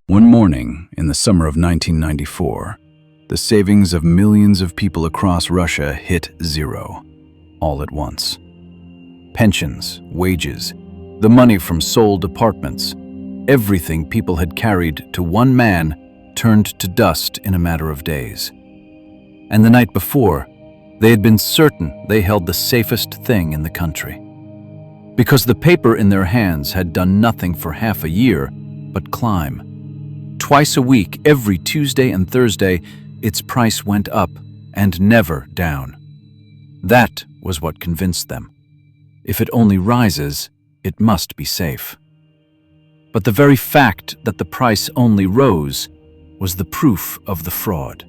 One morning in the summer of 1994, the savings of millions of people across Russia hit zero, all at once. Pensions, wages, the money from sold apartments, everything people had carried to one man turned to dust in a matter of days. And the night before, they had been certain they held the safest thing in the country. Because the paper in their hands had done nothing for half a year but climb. Twice a week, every Tuesday and Thursday, its price went up and never down. That was what convinced them. If it only rises, it must be safe. But the very fact that the price only rose was the proof of the fraud.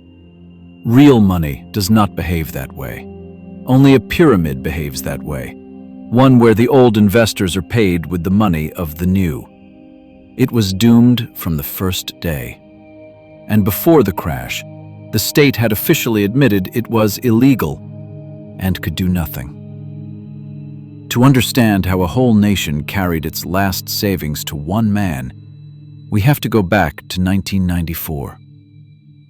Real money does not behave that way. Only a pyramid behaves that way, one where the old investors are paid with the money of the new. It was doomed from the first day. And before the crash, the state had officially admitted it was illegal and could do nothing. To understand how a whole nation carried its last savings to one man, we have to go back to 1994.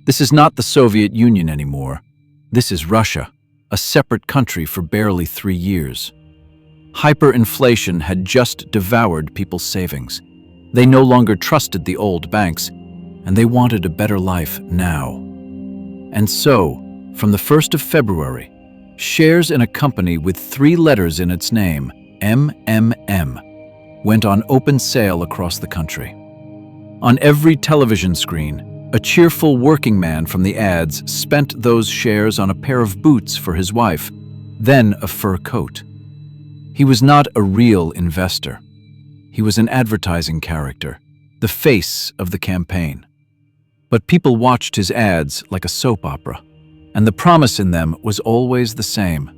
This is not the Soviet Union anymore. This is Russia, a separate country for barely 3 years. Hyperinflation had just devoured people's savings. They no longer trusted the old banks, and they wanted a better life now. And so, from the 1st of February, shares in a company with 3 letters in its name, MMM, went on open sale across the country. On every television screen, a cheerful working man from the ads spent those shares on a pair of boots for his wife, then a fur coat. He was not a real investor. He was an advertising character, the face of the campaign. But people watched his ads like a soap opera, and the promise in them was always the same.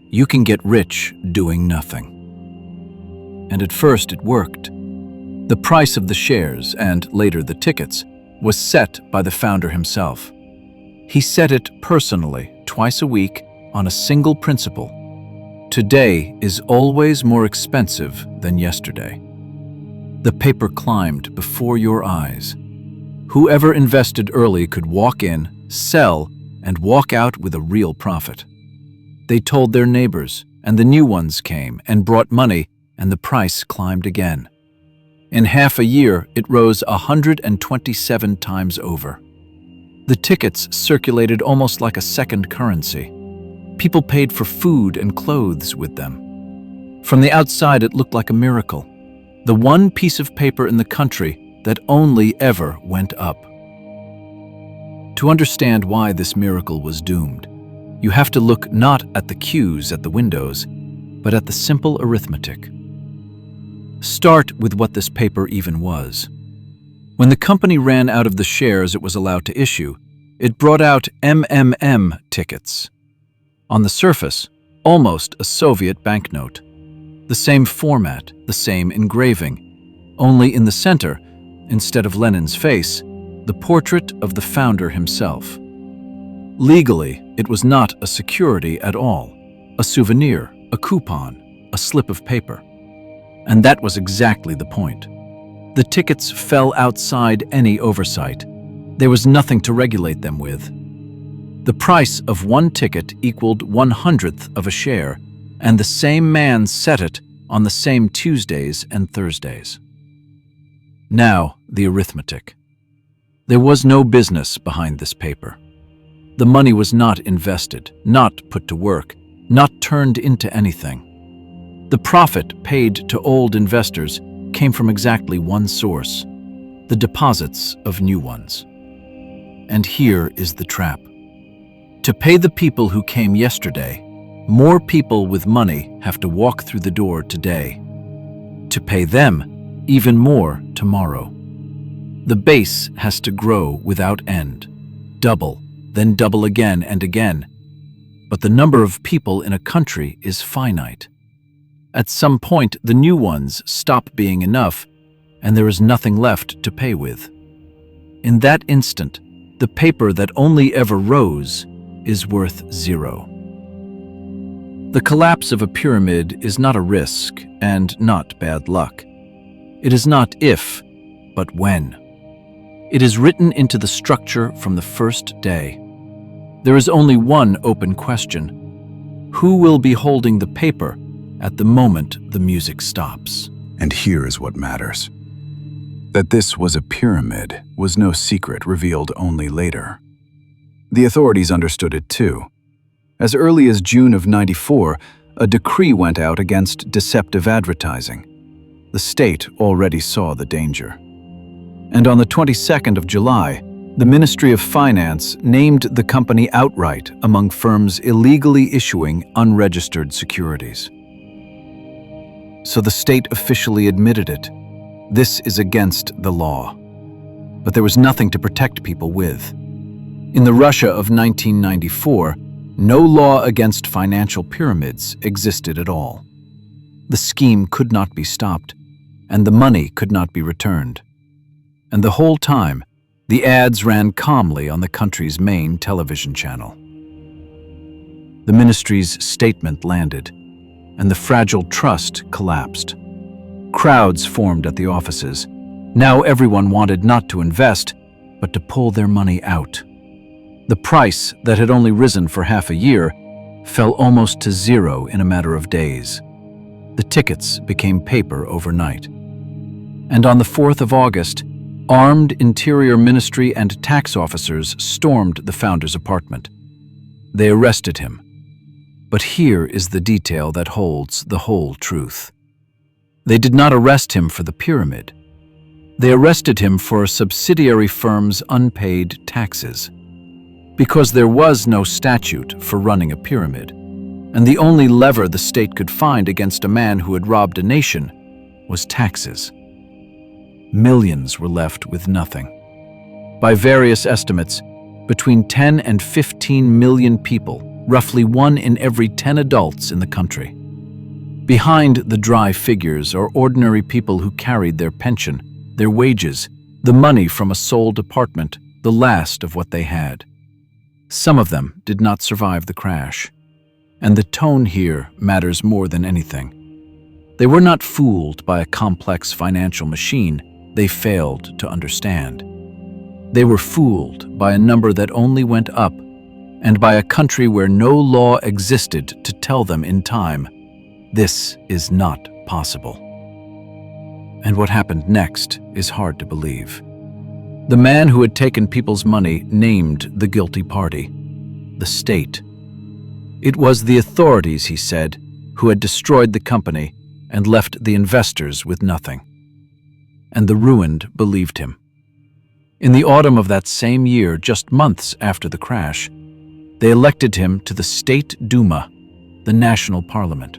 You can get rich doing nothing. And at first it worked. The price of the shares, and later the tickets, was set by the founder himself. He set it personally, twice a week, on a single principle. Today is always more expensive than yesterday. The paper climbed before your eyes. Whoever invested early could walk in, sell, and walk out with a real profit. They told their neighbors, and the new ones came and brought money, and the price climbed again. In half a year, it rose 127 times over. The tickets circulated almost like a second currency. People paid for food and clothes with them. From the outside, it looked like a miracle. The one piece of paper in the country that only ever went up. To understand why this miracle was doomed, you have to look not at the cues at the windows, but at the simple arithmetic. Start with what this paper even was. When the company ran out of the shares it was allowed to issue, it brought out MMM tickets. On the surface, almost a Soviet banknote. The same format, the same engraving, only in the center, instead of Lenin's face, the portrait of the founder himself. Legally, it was not a security at all, a souvenir, a coupon, a slip of paper. And that was exactly the point. The tickets fell outside any oversight. There was nothing to regulate them with. The price of one ticket equaled 1/100th of a share, and the same man set it on the same Tuesdays and Thursdays. Now, the arithmetic. There was no business behind this paper. The money was not invested, not put to work, not turned into anything. The profit paid to old investors came from exactly one source, the deposits of new ones. And here is the trap. To pay the people who came yesterday, more people with money have to walk through the door today. To pay them, even more tomorrow. The base has to grow without end, double, then double again and again. But the number of people in a country is finite. At some point, the new ones stop being enough, and there is nothing left to pay with. In that instant, the paper that only ever rose is worth zero. The collapse of a pyramid is not a risk and not bad luck. It is not if, but when. It is written into the structure from the first day. There is only one open question: who will be holding the paper at the moment the music stops? And here is what matters. That this was a pyramid was no secret revealed only later. The authorities understood it too. As early as June of '94, a decree went out against deceptive advertising. The state already saw the danger. And on the 22nd of July, the Ministry of Finance named the company outright among firms illegally issuing unregistered securities. So the state officially admitted it. This is against the law. But there was nothing to protect people with. In the Russia of 1994, no law against financial pyramids existed at all. The scheme could not be stopped, and the money could not be returned. And the whole time, the ads ran calmly on the country's main television channel. The ministry's statement landed, and the fragile trust collapsed. Crowds formed at the offices. Now everyone wanted not to invest, but to pull their money out. The price that had only risen for half a year fell almost to zero in a matter of days. The tickets became paper overnight. And on the 4th of August, armed Interior Ministry and tax officers stormed the founder's apartment. They arrested him. But here is the detail that holds the whole truth. They did not arrest him for the pyramid. They arrested him for a subsidiary firm's unpaid taxes. Because there was no statute for running a pyramid, and the only lever the state could find against a man who had robbed a nation was taxes. Millions were left with nothing. By various estimates, between 10 and 15 million people, roughly 1 in every 10 adults in the country. Behind the dry figures are ordinary people who carried their pension, their wages, the money from a sold apartment, the last of what they had. Some of them did not survive the crash. And the tone here matters more than anything. They were not fooled by a complex financial machine they failed to understand. They were fooled by a number that only went up, and by a country where no law existed to tell them in time, this is not possible. And what happened next is hard to believe. The man who had taken people's money named the guilty party, the state. It was the authorities, he said, who had destroyed the company and left the investors with nothing. And the ruined believed him. In the autumn of that same year, just months after the crash, they elected him to the State Duma, the national parliament.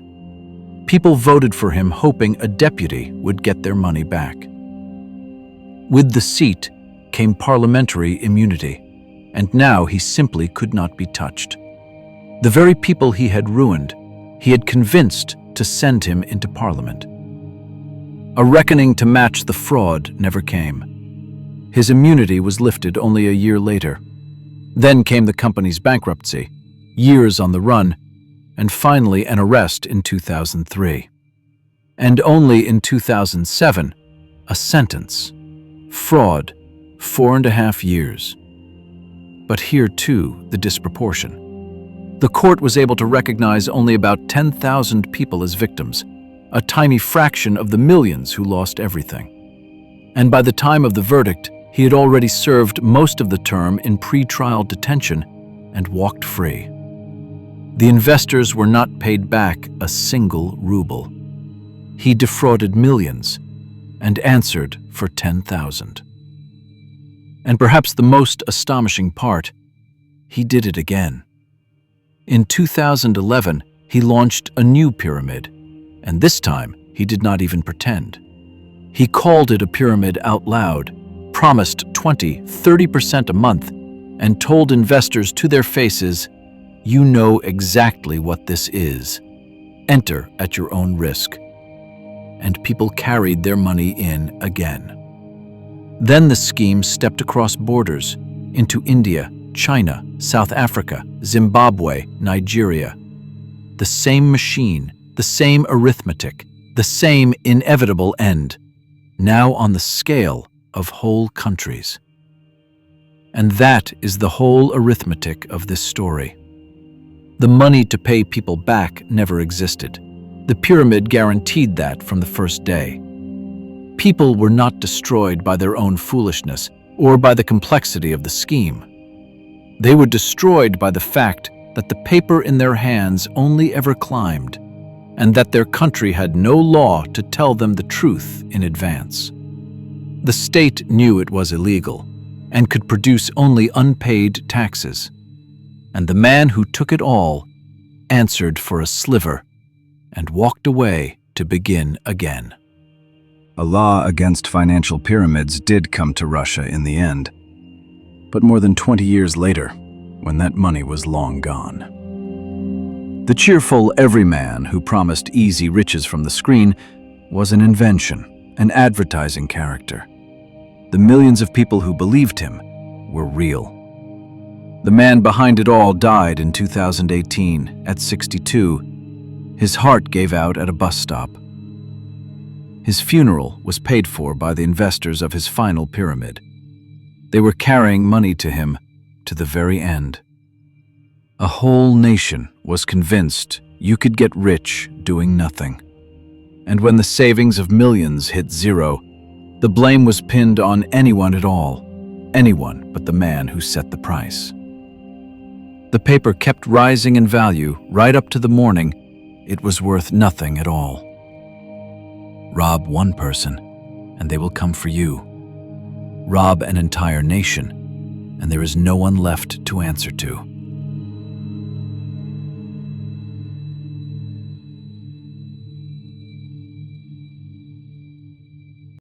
People voted for him hoping a deputy would get their money back. With the seat came parliamentary immunity, and now he simply could not be touched. The very people he had ruined, he had convinced to send him into parliament. A reckoning to match the fraud never came. His immunity was lifted only a year later. Then came the company's bankruptcy, years on the run, and finally an arrest in 2003. And only in 2007, a sentence. Fraud, 4.5 years. But here too, the disproportion. The court was able to recognize only about 10,000 people as victims, a tiny fraction of the millions who lost everything. And by the time of the verdict, he had already served most of the term in pre-trial detention and walked free. The investors were not paid back a single ruble. He defrauded millions and answered for 10,000. And perhaps the most astonishing part, he did it again. In 2011, he launched a new pyramid, and this time he did not even pretend. He called it a pyramid out loud, promised 20–30% a month, and told investors to their faces, "You know exactly what this is. Enter at your own risk." And people carried their money in again. Then the scheme stepped across borders into India, China, South Africa, Zimbabwe, Nigeria. The same machine, the same arithmetic, the same inevitable end, now on the scale of whole countries. And that is the whole arithmetic of this story. The money to pay people back never existed. The pyramid guaranteed that from the first day. People were not destroyed by their own foolishness or by the complexity of the scheme. They were destroyed by the fact that the paper in their hands only ever climbed, and that their country had no law to tell them the truth in advance. The state knew it was illegal and could produce only unpaid taxes, and the man who took it all answered for a sliver and walked away to begin again. A law against financial pyramids did come to Russia in the end, but more than 20 years later, when that money was long gone. The cheerful everyman who promised easy riches from the screen was an invention, an advertising character. The millions of people who believed him were real. The man behind it all died in 2018 at 62. His heart gave out at a bus stop. His funeral was paid for by the investors of his final pyramid. They were carrying money to him to the very end. A whole nation was convinced you could get rich doing nothing. And when the savings of millions hit zero, the blame was pinned on anyone at all, anyone but the man who set the price. The paper kept rising in value right up to the morning it was worth nothing at all. Rob one person, and they will come for you. Rob an entire nation, and there is no one left to answer to.